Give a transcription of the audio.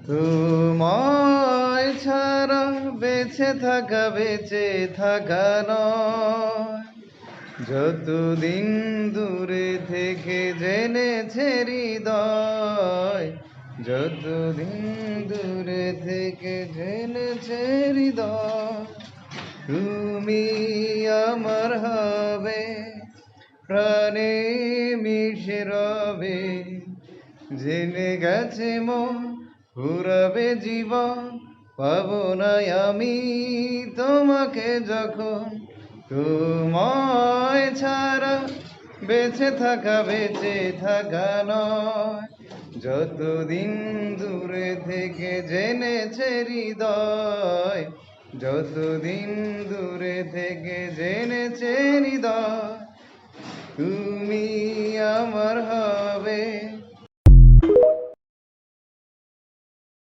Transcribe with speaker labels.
Speaker 1: তোমায় ছাড়া বেঁচে থাকা নয়। যতদিন দূরে থেকে জেনেছে হৃদয়, যতদিন দূরে থেকে জেনেছে হৃদয়, তুমি আমার হবে, প্রাণে মিশে রবে। জেনে গেছে মন ফুরাবে জীবন, পাবো না আমি তোমাকে যখন। তোমায় ছাড়া বেঁচে থাকা নয়। যতদিন দূরে থেকে জেনেছে হৃদয়, যতদিন দূরে থেকে জেনেছে হৃদয়, তুমি আমার